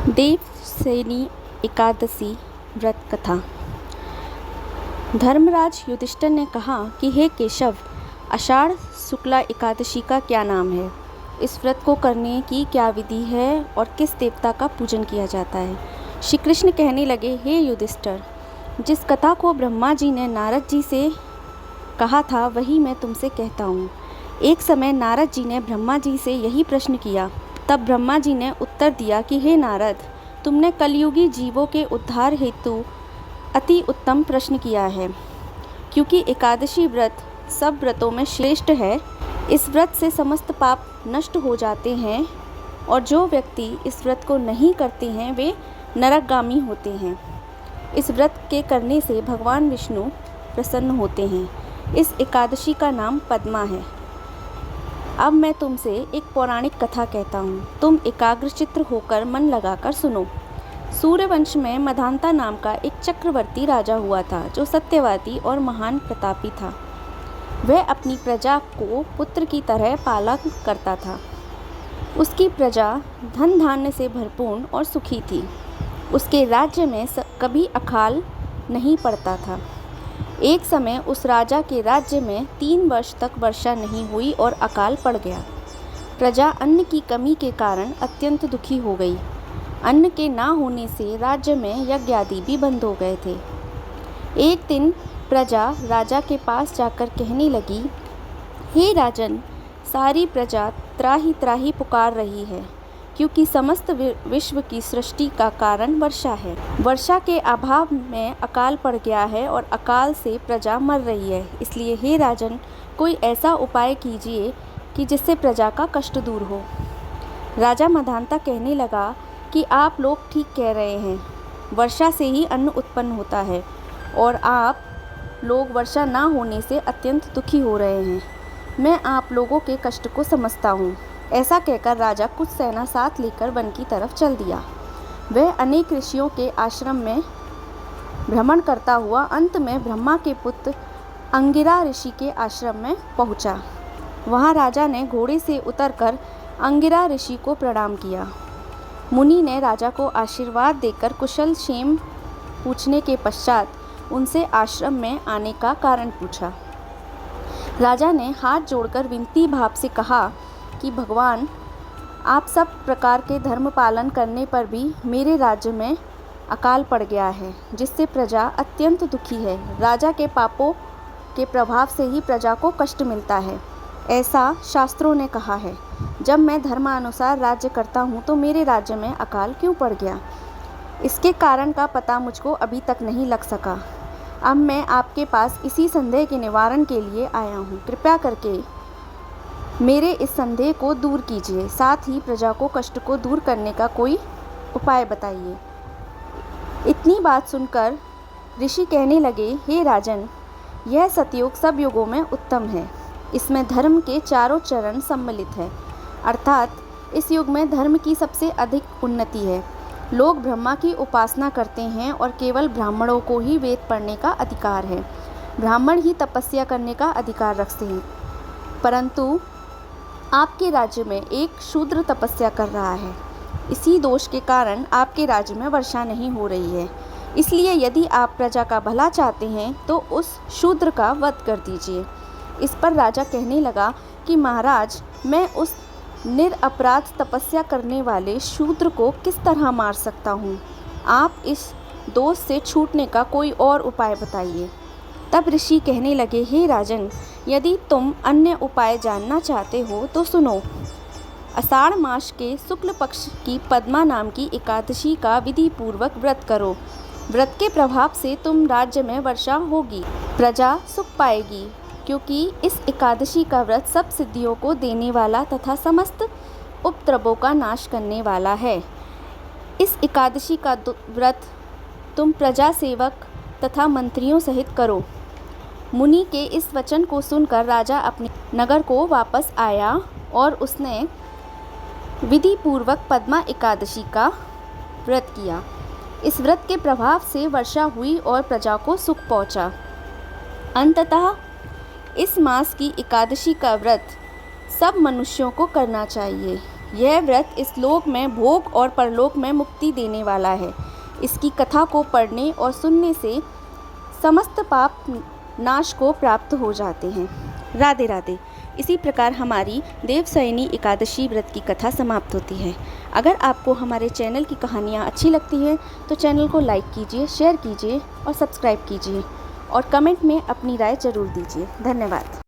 देवसेनी एकादशी व्रत कथा। धर्मराज युधिष्ठिर ने कहा कि हे केशव, आषाढ़ शुक्ला एकादशी का क्या नाम है? इस व्रत को करने की क्या विधि है और किस देवता का पूजन किया जाता है? श्री कृष्ण कहने लगे, हे युधिष्ठिर, जिस कथा को ब्रह्मा जी ने नारद जी से कहा था वही मैं तुमसे कहता हूँ। एक समय नारद जी ने ब्रह्मा जी से यही प्रश्न किया। तब ब्रह्मा जी ने उत्तर दिया कि हे नारद, तुमने कलयुगी जीवों के उद्धार हेतु अति उत्तम प्रश्न किया है, क्योंकि एकादशी व्रत सब व्रतों में श्रेष्ठ है। इस व्रत से समस्त पाप नष्ट हो जाते हैं और जो व्यक्ति इस व्रत को नहीं करते हैं वे नरकगामी होते हैं। इस व्रत के करने से भगवान विष्णु प्रसन्न होते हैं। इस एकादशी का नाम पद्मा है। अब मैं तुमसे एक पौराणिक कथा कहता हूँ, तुम एकाग्रचित्त होकर मन लगाकर सुनो। सूर्यवंश में मधांता नाम का एक चक्रवर्ती राजा हुआ था, जो सत्यवादी और महान प्रतापी था। वह अपनी प्रजा को पुत्र की तरह पाला करता था। उसकी प्रजा धन धान्य से भरपूर और सुखी थी। उसके राज्य में कभी अकाल नहीं पड़ता था। एक समय उस राजा के राज्य में 3 वर्ष तक वर्षा नहीं हुई और अकाल पड़ गया। प्रजा अन्न की कमी के कारण अत्यंत दुखी हो गई। अन्न के ना होने से राज्य में यज्ञ आदि भी बंद हो गए थे। एक दिन प्रजा राजा के पास जाकर कहने लगी, हे राजन, सारी प्रजा त्राहि त्राहि पुकार रही है, क्योंकि समस्त विश्व की सृष्टि का कारण वर्षा है। वर्षा के अभाव में अकाल पड़ गया है और अकाल से प्रजा मर रही है। इसलिए हे राजन, कोई ऐसा उपाय कीजिए कि जिससे प्रजा का कष्ट दूर हो। राजा मधांता कहने लगा कि आप लोग ठीक कह रहे हैं। वर्षा से ही अन्न उत्पन्न होता है और आप लोग वर्षा ना होने से अत्यंत दुखी हो रहे हैं। मैं आप लोगों के कष्ट को समझता हूँ। ऐसा कहकर राजा कुछ सेना साथ लेकर वन की तरफ चल दिया। वह अनेक ऋषियों के आश्रम में भ्रमण करता हुआ अंत में ब्रह्मा के पुत्र अंगिरा ऋषि के आश्रम में पहुंचा। वहां राजा ने घोड़े से उतरकर अंगिरा ऋषि को प्रणाम किया। मुनि ने राजा को आशीर्वाद देकर कुशल क्षेम पूछने के पश्चात उनसे आश्रम में आने का कारण पूछा। राजा ने हाथ जोड़कर विनती भाव से कहा कि भगवान, आप सब प्रकार के धर्म पालन करने पर भी मेरे राज्य में अकाल पड़ गया है, जिससे प्रजा अत्यंत दुखी है। राजा के पापों के प्रभाव से ही प्रजा को कष्ट मिलता है, ऐसा शास्त्रों ने कहा है। जब मैं धर्मानुसार राज्य करता हूँ तो मेरे राज्य में अकाल क्यों पड़ गया? इसके कारण का पता मुझको अभी तक नहीं लग सका। अब मैं आपके पास इसी संदेह के निवारण के लिए आया हूँ। कृपया करके मेरे इस संदेह को दूर कीजिए, साथ ही प्रजा को कष्ट को दूर करने का कोई उपाय बताइए। इतनी बात सुनकर ऋषि कहने लगे, हे राजन, यह सतयुग सब युगों में उत्तम है। इसमें धर्म के चारों चरण सम्मिलित है, अर्थात इस युग में धर्म की सबसे अधिक उन्नति है। लोग ब्रह्मा की उपासना करते हैं और केवल ब्राह्मणों को ही वेद पढ़ने का अधिकार है। ब्राह्मण ही तपस्या करने का अधिकार रखते हैं, परंतु आपके राज्य में एक शूद्र तपस्या कर रहा है। इसी दोष के कारण आपके राज्य में वर्षा नहीं हो रही है। इसलिए यदि आप प्रजा का भला चाहते हैं तो उस शूद्र का वध कर दीजिए। इस पर राजा कहने लगा कि महाराज, मैं उस निरपराध तपस्या करने वाले शूद्र को किस तरह मार सकता हूँ? आप इस दोष से छूटने का कोई और उपाय बताइए। तब ऋषि कहने लगे, हे राजन, यदि तुम अन्य उपाय जानना चाहते हो तो सुनो। आषाढ़ मास के शुक्ल पक्ष की पद्मा नाम की एकादशी का विधि पूर्वक व्रत करो। व्रत के प्रभाव से तुम राज्य में वर्षा होगी, प्रजा सुख पाएगी, क्योंकि इस एकादशी का व्रत सब सिद्धियों को देने वाला तथा समस्त उपद्रवों का नाश करने वाला है। इस एकादशी का व्रत तुम प्रजा सेवक तथा मंत्रियों सहित करो। मुनि के इस वचन को सुनकर राजा अपने नगर को वापस आया और उसने विधि पूर्वक पद्मा एकादशी का व्रत किया। इस व्रत के प्रभाव से वर्षा हुई और प्रजा को सुख पहुंचा। अंततः इस मास की एकादशी का व्रत सब मनुष्यों को करना चाहिए। यह व्रत इस लोक में भोग और परलोक में मुक्ति देने वाला है। इसकी कथा को पढ़ने और सुनने से समस्त पाप नाश को प्राप्त हो जाते हैं। राधे राधे। इसी प्रकार हमारी देवशयनी एकादशी व्रत की कथा समाप्त होती है। अगर आपको हमारे चैनल की कहानियाँ अच्छी लगती हैं तो चैनल को लाइक कीजिए, शेयर कीजिए और सब्सक्राइब कीजिए और कमेंट में अपनी राय ज़रूर दीजिए। धन्यवाद।